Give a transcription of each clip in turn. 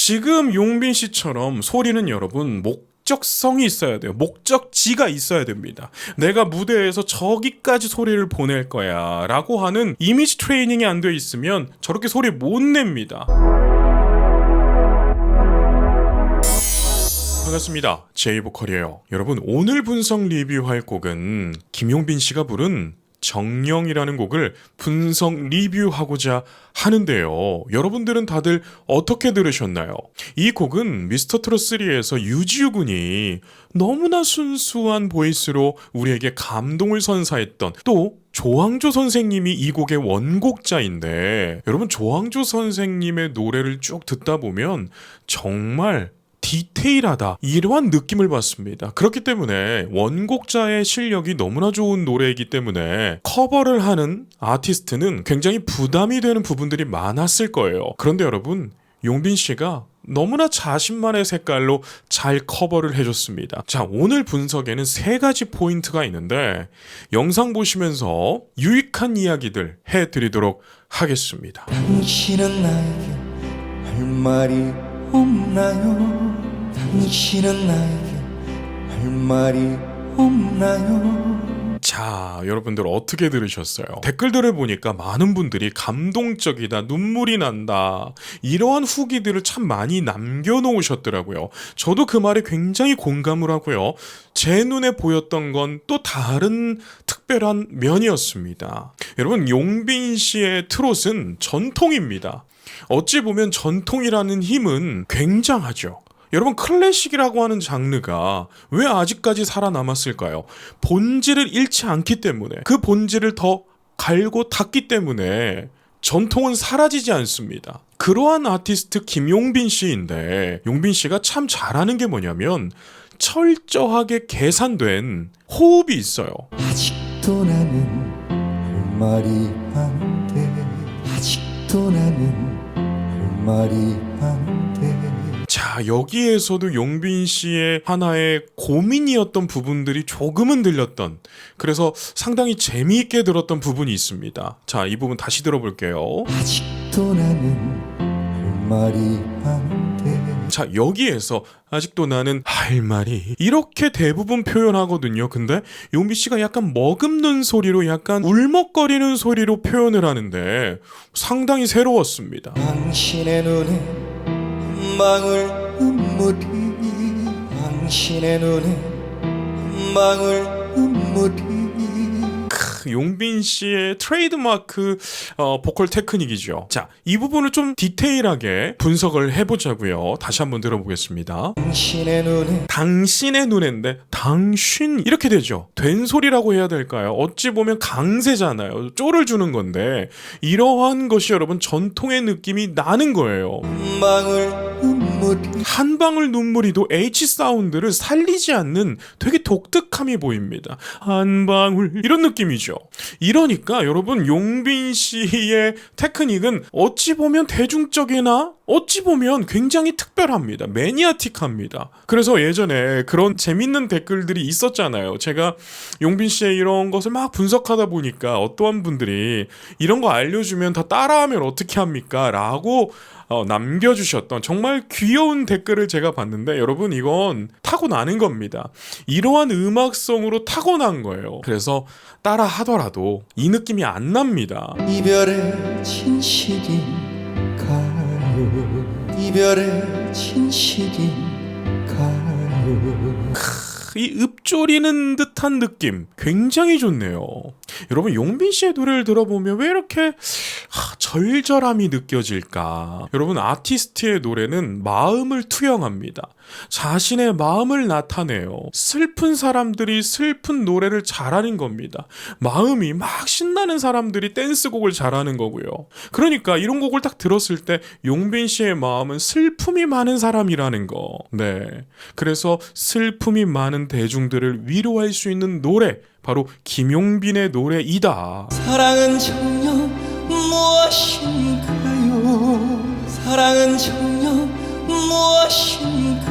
지금 용빈 씨처럼 소리는 여러분 목적성이 있어야 돼요. 목적지가 있어야 됩니다. 내가 무대에서 저기까지 소리를 보낼 거야 라고 하는 이미지 트레이닝이 안 돼 있으면 저렇게 소리 못 냅니다. 반갑습니다. 제이보컬이에요. 여러분, 오늘 분석 리뷰할 곡은 김용빈 씨가 부른 정령이라는 곡을 분석 리뷰하고자 하는데요. 여러분들은 다들 어떻게 들으셨나요? 이 곡은 미스터트롯3에서 유지우 군이 너무나 순수한 보이스로 우리에게 감동을 선사했던, 또 조항조 선생님이 이 곡의 원곡자인데, 여러분 조항조 선생님의 노래를 쭉 듣다 보면 정말 디테일하다, 이러한 느낌을 받습니다. 그렇기 때문에 원곡자의 실력이 너무나 좋은 노래이기 때문에 커버를 하는 아티스트는 굉장히 부담이 되는 부분들이 많았을 거예요. 그런데 여러분, 용빈 씨가 너무나 자신만의 색깔로 잘 커버를 해줬습니다. 자, 오늘 분석에는 3가지 포인트가 있는데 영상 보시면서 유익한 이야기들 해드리도록 하겠습니다. 당신은 나에게 할 말이 없나요? 당신은 나에게 할 말이 없나요? 자, 여러분들 어떻게 들으셨어요? 댓글들을 보니까 많은 분들이 감동적이다, 눈물이 난다, 이러한 후기들을 참 많이 남겨놓으셨더라고요. 저도 그 말에 굉장히 공감을 하고요. 제 눈에 보였던 건 또 다른 특별한 면이었습니다. 여러분, 용빈 씨의 트롯은 전통입니다. 어찌 보면 전통이라는 힘은 굉장하죠. 여러분, 클래식이라고 하는 장르가 왜 아직까지 살아남았을까요? 본질을 잃지 않기 때문에, 그 본질을 더 갈고 닦기 때문에 전통은 사라지지 않습니다. 그러한 아티스트 김용빈 씨인데, 용빈 씨가 참 잘하는 게 뭐냐면 철저하게 계산된 호흡이 있어요. 아직도 나는 할 말이 안 돼. 아직도 나는 할 말이 안 돼. 자, 여기에서도 용빈 씨의 하나의 고민이었던 부분들이 조금은 들렸던, 그래서 상당히 재미있게 들었던 부분이 있습니다. 자, 이 부분 다시 들어볼게요. 아직도 나는 할 말이 안 돼. 자, 여기에서 아직도 나는 할 말이, 이렇게 대부분 표현하거든요. 근데 용빈 씨가 약간 머금는 소리로, 약간 울먹거리는 소리로 표현을 하는데 상당히 새로웠습니다. 당신의 눈에 한 방울 눈물이, 당신의 눈에 한 방울 눈물이. 용빈 씨의 트레이드마크 보컬 테크닉이죠. 자, 이 부분을 좀 디테일하게 분석을 해보자고요. 다시 한번 들어보겠습니다. 당신의 눈인데 당신 이렇게 되죠. 된 소리라고 해야 될까요? 어찌 보면 강세잖아요. 쪼를 주는 건데 이러한 것이 여러분 전통의 느낌이 나는 거예요. 한 방울 눈물이도 H 사운드를 살리지 않는 되게 독특함이 보입니다. 한 방울, 이런 느낌이죠. 이러니까 여러분, 용빈 씨의 테크닉은 어찌 보면 대중적이나 어찌 보면 굉장히 특별합니다. 매니아틱합니다. 그래서 예전에 그런 재밌는 댓글들이 있었잖아요. 제가 용빈 씨의 이런 것을 막 분석하다 보니까 어떠한 분들이 이런 거 알려주면 다 따라하면 어떻게 합니까? 라고 남겨주셨던 정말 귀여운 댓글을 제가 봤는데, 여러분, 이건 타고나는 겁니다. 이러한 음악성으로 타고난 거예요. 그래서 따라 하더라도 이 느낌이 안 납니다. 이별의 진실인가요? 이별의 진실인가요? 이 읊조리는 듯한 느낌 굉장히 좋네요. 여러분, 용빈 씨의 노래를 들어보면 왜 이렇게 절절함이 느껴질까? 여러분, 아티스트의 노래는 마음을 투영합니다. 자신의 마음을 나타내요. 슬픈 사람들이 슬픈 노래를 잘하는 겁니다. 마음이 막 신나는 사람들이 댄스곡을 잘하는 거고요. 그러니까 이런 곡을 딱 들었을 때 용빈 씨의 마음은 슬픔이 많은 사람이라는 거. 네. 그래서 슬픔이 많은 대중들을 위로할 수 있는 노래, 바로 김용빈의 노래이다. 사랑은 정녕 무엇인가요? 사랑은 정녕 무엇인가요?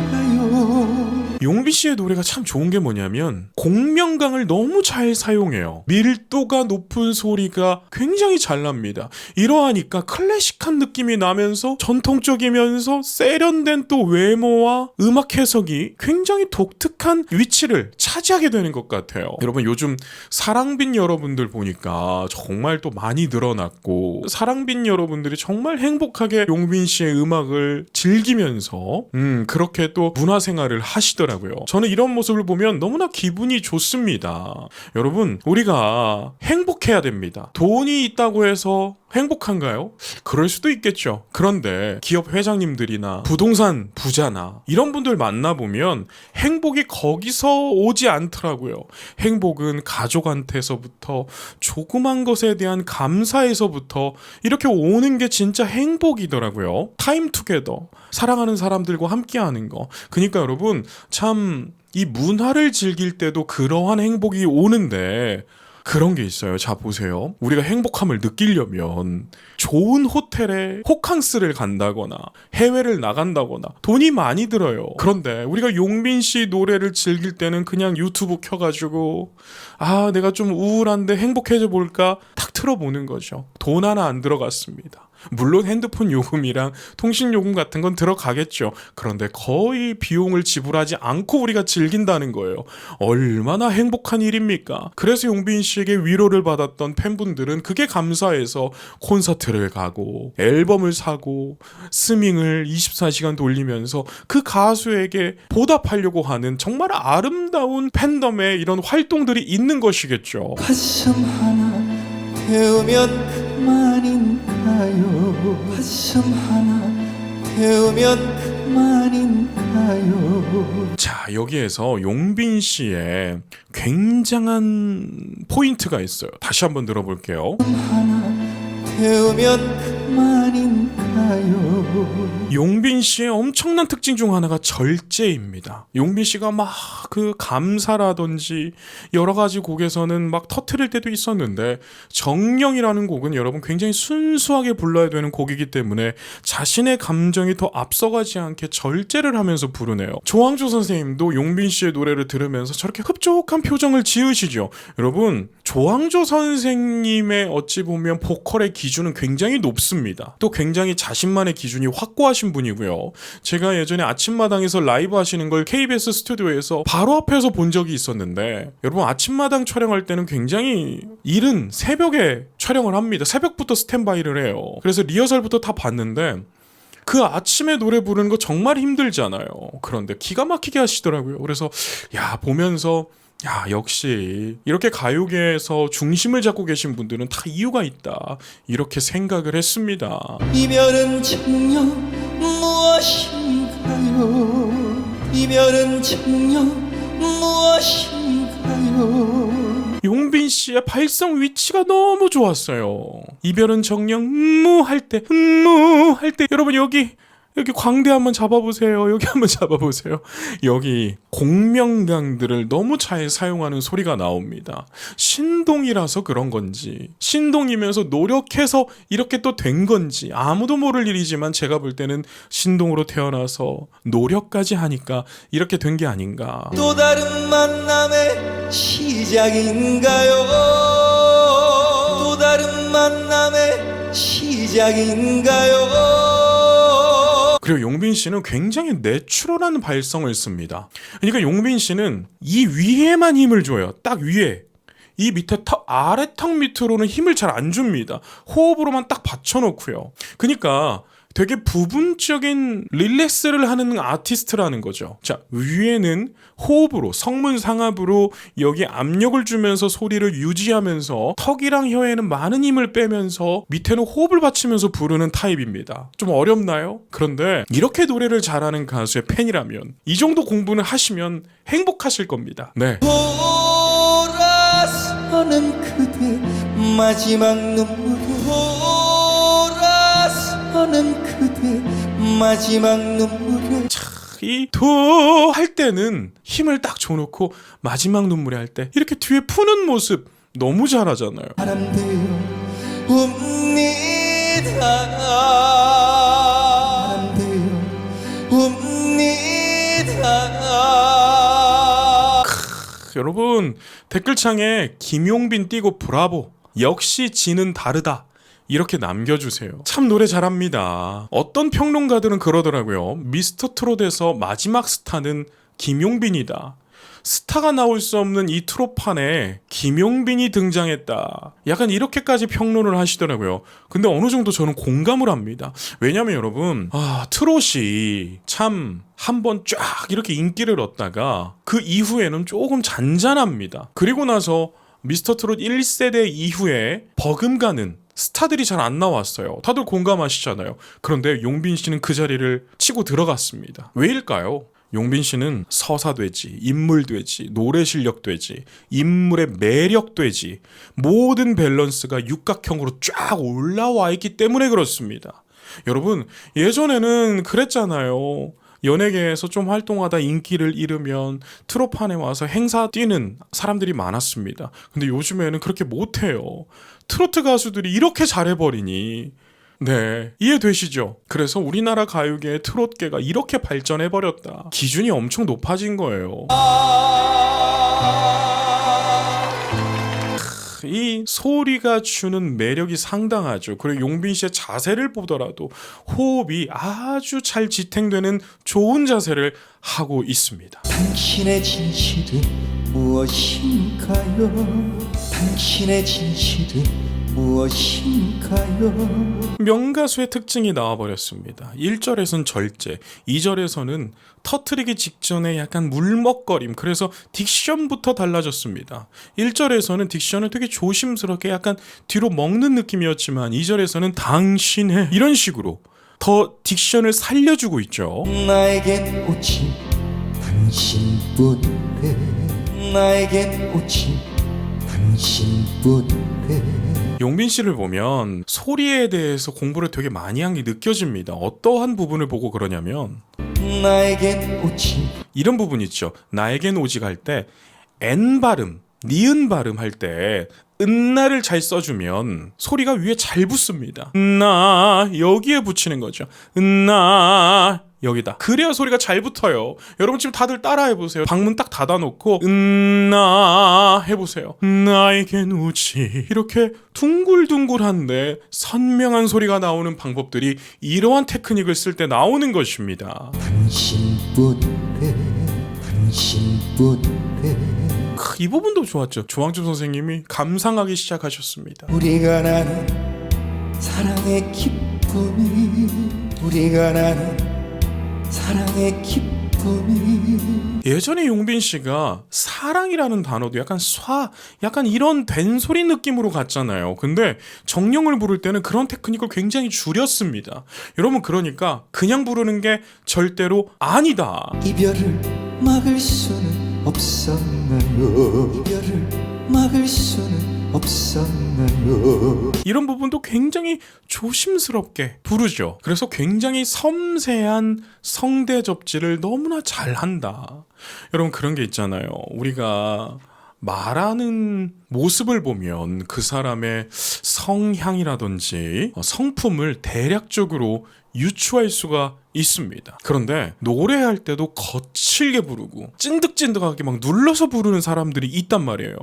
용빈 씨의 노래가 참 좋은 게 뭐냐면 공명강을 너무 잘 사용해요. 밀도가 높은 소리가 굉장히 잘 납니다. 이러하니까 클래식한 느낌이 나면서 전통적이면서 세련된 또 외모와 음악 해석이 굉장히 독특한 위치를 차지하게 되는 것 같아요. 여러분 요즘 사랑빈 여러분들 보니까 정말 또 많이 늘어났고 사랑빈 여러분들이 정말 행복하게 용빈 씨의 음악을 즐기면서 그렇게 또 문화생활을 하시더라고요. 저는 이런 모습을 보면 너무나 기분이 좋습니다. 여러분 우리가 행복해야 됩니다. 돈이 있다고 해서 행복한가요? 그럴 수도 있겠죠. 그런데 기업 회장님들이나 부동산 부자나 이런 분들 만나보면 행복이 거기서 오지 않더라고요. 행복은 가족한테서부터 조그만 것에 대한 감사에서부터 이렇게 오는 게 진짜 행복이더라고요. 타임 투게더, 사랑하는 사람들과 함께하는 거. 그러니까 여러분 참 이 문화를 즐길 때도 그러한 행복이 오는데 그런 게 있어요. 자 보세요. 우리가 행복함을 느끼려면 좋은 호텔에 호캉스를 간다거나 해외를 나간다거나 돈이 많이 들어요. 그런데 우리가 용빈 씨 노래를 즐길 때는 그냥 유튜브 켜가지고 아 내가 좀 우울한데 행복해져 볼까 탁 틀어보는 거죠. 돈 하나 안 들어갔습니다. 물론 핸드폰 요금이랑 통신 요금 같은 건 들어가겠죠. 그런데 거의 비용을 지불하지 않고 우리가 즐긴다는 거예요. 얼마나 행복한 일입니까? 그래서 용빈 씨에게 위로를 받았던 팬분들은 그게 감사해서 콘서트를 가고 앨범을 사고 스밍을 24시간 돌리면서 그 가수에게 보답하려고 하는 정말 아름다운 팬덤의 이런 활동들이 있는 것이겠죠. 가슴 하나 태우면 그만인가요? 가슴 하나 태우면 그만인가요? 자, 여기에서 용빈 씨의 굉장한 포인트가 있어요. 다시 한번 들어볼게요. 가슴 하나 태우면 그만인가요? 용빈 씨의 엄청난 특징 중 하나가 절제입니다. 용빈 씨가 막 그 감사라든지 여러 가지 곡에서는 막 터트릴 때도 있었는데 정령이라는 곡은 여러분 굉장히 순수하게 불러야 되는 곡이기 때문에 자신의 감정이 더 앞서가지 않게 절제를 하면서 부르네요. 조항조 선생님도 용빈 씨의 노래를 들으면서 저렇게 흡족한 표정을 지으시죠. 여러분 조항조 선생님의 어찌 보면 보컬의 기준은 굉장히 높습니다. 또 굉장히 자신만의 기준이 확고하신 분이고요. 제가 예전에 아침마당에서 라이브 하시는 걸 KBS 스튜디오에서 바로 앞에서 본 적이 있었는데 여러분 아침마당 촬영할 때는 굉장히 이른 새벽에 촬영을 합니다. 새벽부터 스탠바이를 해요. 그래서 리허설부터 다 봤는데 그 아침에 노래 부르는 거 정말 힘들잖아요. 그런데 기가 막히게 하시더라고요. 그래서 야 보면서 야 역시 이렇게 가요계에서 중심을 잡고 계신 분들은 다 이유가 있다 이렇게 생각을 했습니다. 이별은 정녕 무엇인가요? 이별은 정녕 무엇인가요? 용빈 씨의 발성 위치가 너무 좋았어요. 이별은 정녕 할 때 여러분 여기 광대 한번 잡아보세요. 여기 한번 잡아보세요. 여기 공명강들을 너무 잘 사용하는 소리가 나옵니다. 신동이라서 그런 건지 신동이면서 노력해서 이렇게 또 된 건지 아무도 모를 일이지만 제가 볼 때는 신동으로 태어나서 노력까지 하니까 이렇게 된 게 아닌가. 또 다른 만남의 시작인가요? 또 다른 만남의 시작인가요? 그리고 용빈 씨는 굉장히 내추럴한 발성을 씁니다. 그러니까 용빈 씨는 이 위에만 힘을 줘요. 딱 위에. 이 밑에 아래 턱 밑으로는 힘을 잘 안 줍니다. 호흡으로만 딱 받쳐놓고요. 그러니까 되게 부분적인 릴렉스를 하는 아티스트라는 거죠. 자, 위에는 호흡으로 성문상압으로 여기 압력을 주면서 소리를 유지하면서 턱이랑 혀에는 많은 힘을 빼면서 밑에는 호흡을 받치면서 부르는 타입입니다. 좀 어렵나요? 그런데 이렇게 노래를 잘하는 가수의 팬이라면 이 정도 공부는 하시면 행복하실 겁니다. 네. 돌아서는 그대 마지막 눈물에 돌아서는 그대 마지막 눈물에 이 도 할 때는 힘을 딱 줘놓고 마지막 눈물에 할 때 이렇게 뒤에 푸는 모습 너무 잘하잖아요. 바람대요 웁니다 바람대요 웁니다 여러분 댓글창에 김용빈 띄고 브라보, 역시 지는 다르다 이렇게 남겨주세요. 참 노래 잘합니다. 어떤 평론가들은 그러더라고요. 미스터 트롯에서 마지막 스타는 김용빈이다. 스타가 나올 수 없는 이 트롯판에 김용빈이 등장했다. 약간 이렇게까지 평론을 하시더라고요. 근데 어느 정도 저는 공감을 합니다. 왜냐면 여러분, 트롯이 참 한번 쫙 이렇게 인기를 얻다가 그 이후에는 조금 잔잔합니다. 그리고 나서 미스터 트롯 1세대 이후에 버금가는 스타들이 잘 안 나왔어요. 다들 공감하시잖아요. 그런데 용빈 씨는 그 자리를 치고 들어갔습니다. 왜일까요? 용빈 씨는 서사되지, 인물되지, 노래 실력되지, 인물의 매력되지, 모든 밸런스가 육각형으로 쫙 올라와 있기 때문에 그렇습니다. 여러분, 예전에는 그랬잖아요. 연예계에서 좀 활동하다 인기를 잃으면 트롯판에 와서 행사 뛰는 사람들이 많았습니다. 근데 요즘에는 그렇게 못해요. 트로트 가수들이 이렇게 잘해버리니 네, 이해되시죠? 그래서 우리나라 가요계의 트롯계가 이렇게 발전해버렸다. 기준이 엄청 높아진 거예요. 이 소리가 주는 매력이 상당하죠. 그리고 용빈 씨의 자세를 보더라도 호흡이 아주 잘 지탱되는 좋은 자세를 하고 있습니다. 당신의 진실은 무엇인가요? 당신의 진실은 무엇인가요? 명가수의 특징이 나와버렸습니다. 1절에선 절제, 2절에서는 터트리기 직전에 약간 물먹거림, 그래서 딕션부터 달라졌습니다. 1절에서는 딕션을 되게 조심스럽게 약간 뒤로 먹는 느낌이었지만 2절에서는 당신의 이런 식으로 더 딕션을 살려주고 있죠. 나에겐 오직 당신뿐이네. 나에겐 오직 당신뿐이네. 용빈 씨를 보면 소리에 대해서 공부를 되게 많이 한 게 느껴집니다. 어떠한 부분을 보고 그러냐면 나에겐 오직 이런 부분 있죠. 나에겐 오직 할 때 N 발음, 니은 발음 할 때 은나를 잘 써주면 소리가 위에 잘 붙습니다. 나 여기에 붙이는 거죠. 나 여기다. 그래야 소리가 잘 붙어요. 여러분 지금 다들 따라해보세요. 방문 딱 닫아놓고 나 해보세요. 나에겐 오지. 이렇게 둥글둥글한데 선명한 소리가 나오는 방법들이 이러한 테크닉을 쓸 때 나오는 것입니다. 당신뿐이네. 당신뿐이네. 이 부분도 좋았죠. 조항준 선생님이 감상하기 시작하셨습니다. 우리가 나는 사랑의 기쁨이 우리가 나는 사랑의 기쁨이 예전에 용빈 씨가 사랑이라는 단어도 약간 약간 이런 된소리 느낌으로 갔잖아요. 근데 정령을 부를 때는 그런 테크닉을 굉장히 줄였습니다. 여러분 그러니까 그냥 부르는 게 절대로 아니다. 이별을 막을 수는 없었나요? 이별을 막을 수는 없었나요? 이런 부분도 굉장히 조심스럽게 부르죠. 그래서 굉장히 섬세한 성대 접지를 너무나 잘한다. 여러분 그런 게 있잖아요. 우리가 말하는 모습을 보면 그 사람의 성향이라든지 성품을 대략적으로 유추할 수가 있습니다. 그런데 노래할 때도 거칠게 부르고 찐득찐득하게 막 눌러서 부르는 사람들이 있단 말이에요.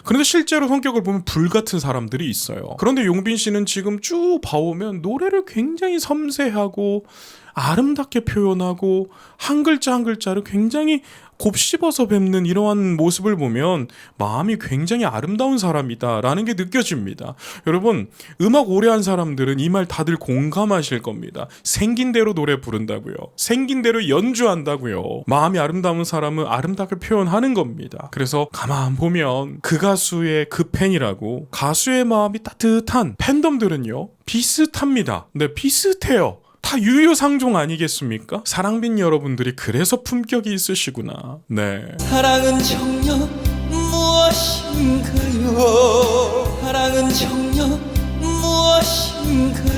그런데 실제로 성격을 보면 불같은 사람들이 있어요. 그런데 용빈 씨는 지금 쭉 봐오면 노래를 굉장히 섬세하고 아름답게 표현하고 한 글자 한 글자를 굉장히 곱씹어서 뵙는 이러한 모습을 보면 마음이 굉장히 아름다운 사람이다라는 게 느껴집니다. 여러분 음악 오래 한 사람들은 이 말 다들 공감하실 겁니다. 생긴 대로 노래 부른다고요. 생긴 대로 연주한다고요. 마음이 아름다운 사람은 아름답게 표현하는 겁니다. 그래서 가만 보면 그 가수의 그 팬이라고 가수의 마음이 따뜻한 팬덤들은요 비슷합니다. 네, 비슷해요. 다 유유상종 아니겠습니까? 사랑빈 여러분들이 그래서 품격이 있으시구나. 네. 사랑은 정녕 무엇인가요? 사랑은 정녕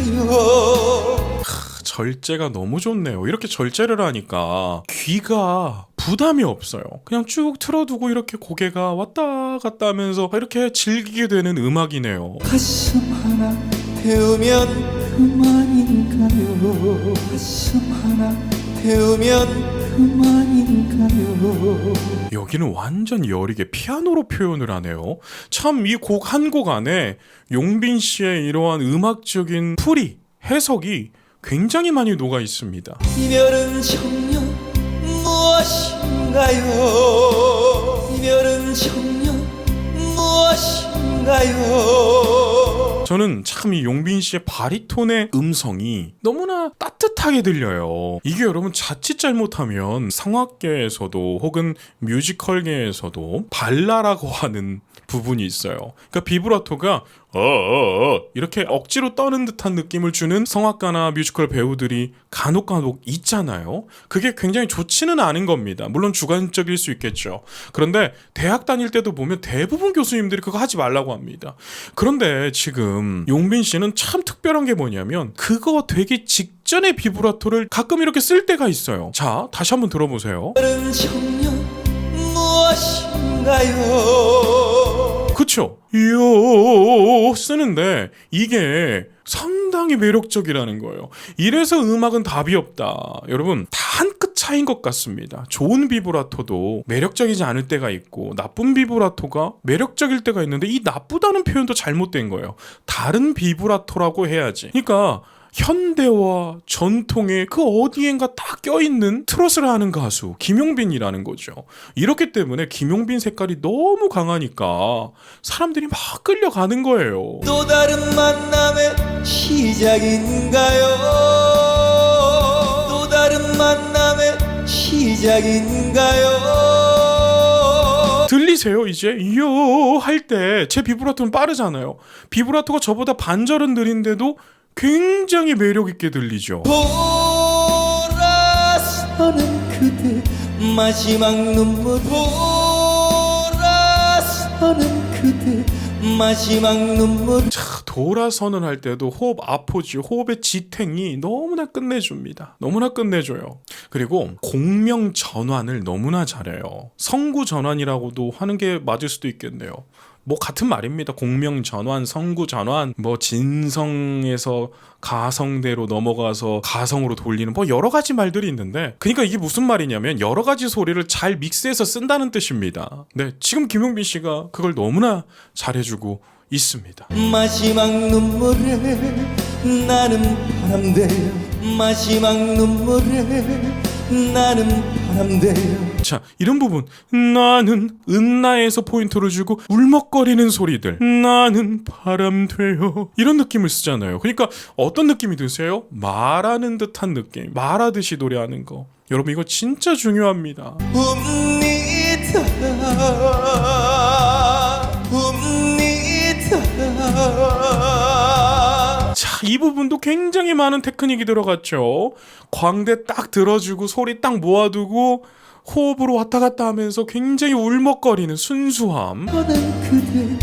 무엇인가요? 절제가 너무 좋네요. 이렇게 절제를 하니까 귀가 부담이 없어요. 그냥 쭉 틀어두고 이렇게 고개가 왔다 갔다 하면서 이렇게 즐기게 되는 음악이네요. 가슴 하나 태우면 그만인가요? 가슴 하나 태우면 그만인가요? 여기는 완전 여리게 피아노로 표현을 하네요. 참 이 곡 한 곡 안에 용빈 씨의 이러한 음악적인 풀이, 해석이 굉장히 많이 녹아 있습니다. 이별은 정녕 무엇인가요? 이별은 정녕 무엇인가요? 저는 참 이 용빈 씨의 바리톤의 음성이 너무나 따뜻하게 들려요. 이게 여러분 자칫 잘못하면 성악계에서도 혹은 뮤지컬계에서도 발라라고 하는 부분이 있어요. 그러니까 비브라토가 이렇게 억지로 떠는 듯한 느낌을 주는 성악가나 뮤지컬 배우들이 간혹 있잖아요. 그게 굉장히 좋지는 않은 겁니다. 물론 주관적일 수 있겠죠. 그런데 대학 다닐 때도 보면 대부분 교수님들이 그거 하지 말라고 합니다. 그런데 지금 용빈 씨는 참 특별한 게 뭐냐면 그거 되기 직전에 비브라토를 가끔 이렇게 쓸 때가 있어요. 자, 다시 한번 들어보세요. 이별은 정녕 무엇인가요? 그쵸? 요 쓰는데 이게 상당히 매력적이라는 거예요. 이래서 음악은 답이 없다. 여러분 다 한 끗 차이인 것 같습니다. 좋은 비브라토도 매력적이지 않을 때가 있고 나쁜 비브라토가 매력적일 때가 있는데 이 나쁘다는 표현도 잘못된 거예요. 다른 비브라토라고 해야지. 그러니까 현대와 전통의 그 어디엔가 딱 껴있는 트롯을 하는 가수 김용빈이라는 거죠. 이렇기 때문에 김용빈 색깔이 너무 강하니까 사람들이 막 끌려가는 거예요. 또 다른 만남의 시작인가요? 또 다른 만남의 시작인가요? 들리세요 이제? 이요 할 때 제 비브라토는 빠르잖아요. 비브라토가 저보다 반절은 느린데도 굉장히 매력있게 들리죠. 돌아서는 그대 마지막 눈물 돌아서는 그대 마지막 눈물. 자, 돌아서는 할 때도 호흡 아포지, 호흡의 지탱이 너무나 끝내줍니다. 너무나 끝내줘요. 그리고 공명 전환을 너무나 잘해요. 성구 전환이라고도 하는 게 맞을 수도 있겠네요. 뭐 같은 말입니다. 공명 전환, 성구 전환, 뭐 진성에서 가성대로 넘어가서 가성으로 돌리는 뭐 여러 가지 말들이 있는데, 그러니까 이게 무슨 말이냐면 여러 가지 소리를 잘 믹스해서 쓴다는 뜻입니다. 네, 지금 김용빈 씨가 그걸 너무나 잘해주고 있습니다. 마지막 눈물에 나는 바람대요. 마지막 눈물에 나는 바람대요. 자, 이런 부분 나는 은나에서 포인트를 주고 울먹거리는 소리들 나는 바람 돼요 이런 느낌을 쓰잖아요. 그러니까 어떤 느낌이 드세요? 말하는 듯한 느낌, 말하듯이 노래하는 거. 여러분 이거 진짜 중요합니다. 웁니다 웁니다. 자, 이 부분도 굉장히 많은 테크닉이 들어갔죠. 광대 딱 들어주고 소리 딱 모아두고 호흡으로 왔다 갔다 하면서 굉장히 울먹거리는 순수함. 떠난 그대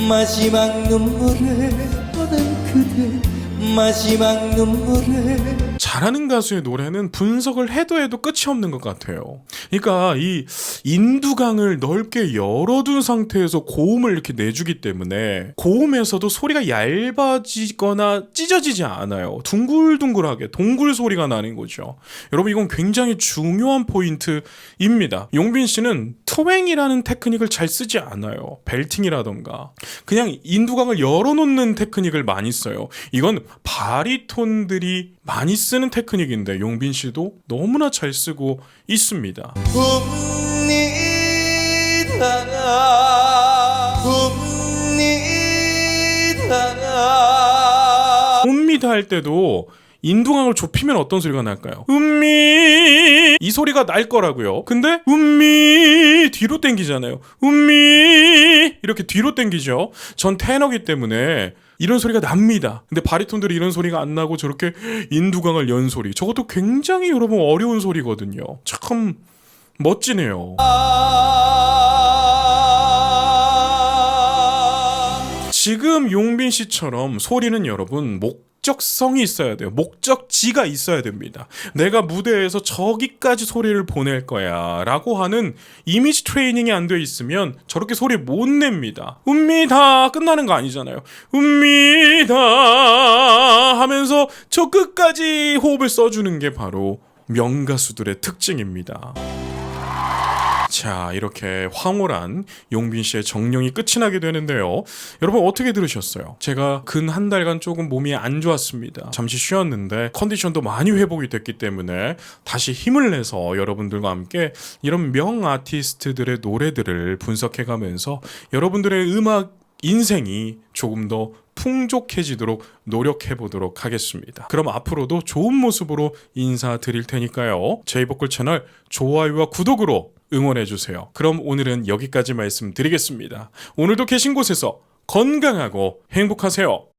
마지막 눈물에 떠난 그대 마지막 눈물에. 잘하는 가수의 노래는 분석을 해도 끝이 없는 것 같아요. 그러니까 이 인두강을 넓게 열어둔 상태에서 고음을 이렇게 내주기 때문에 고음에서도 소리가 얇아지거나 찢어지지 않아요. 둥글둥글하게 동굴 소리가 나는 거죠. 여러분 이건 굉장히 중요한 포인트입니다. 용빈 씨는 트웽이라는 테크닉을 잘 쓰지 않아요. 벨팅이라던가 그냥 인두강을 열어놓는 테크닉을 많이 써요. 이건 바리톤들이 많이 쓰는 테크닉인데 용빈 씨도 너무나 잘 쓰고 있습니다. 웁니다 할 때도 인두강을 좁히면 어떤 소리가 날까요? 음미 이 소리가 날 거라고요. 근데 음미 뒤로 땡기잖아요. 음미 이렇게 뒤로 땡기죠. 전 테너기 때문에 이런 소리가 납니다. 근데 바리톤들이 이런 소리가 안 나고 저렇게 인두강을 연 소리, 저것도 굉장히 여러분 어려운 소리거든요. 참 멋지네요. 지금 용빈 씨처럼 소리는 여러분 목적성이 있어야 돼요. 목적지가 있어야 됩니다. 내가 무대에서 저기까지 소리를 보낼 거야 라고 하는 이미지 트레이닝이 안 돼 있으면 저렇게 소리 못 냅니다. 웁니다 끝나는 거 아니잖아요. 웁니다 하면서 저 끝까지 호흡을 써주는 게 바로 명가수들의 특징입니다. 자, 이렇게 황홀한 용빈 씨의 정령이 끝이 나게 되는데요. 여러분 어떻게 들으셨어요? 제가 근 한 달간 조금 몸이 안 좋았습니다. 잠시 쉬었는데 컨디션도 많이 회복이 됐기 때문에 다시 힘을 내서 여러분들과 함께 이런 명 아티스트들의 노래들을 분석해가면서 여러분들의 음악 인생이 조금 더 풍족해지도록 노력해보도록 하겠습니다. 그럼 앞으로도 좋은 모습으로 인사드릴 테니까요. 제이보컬 채널 좋아요와 구독으로 응원해주세요. 그럼 오늘은 여기까지 말씀드리겠습니다. 오늘도 계신 곳에서 건강하고 행복하세요.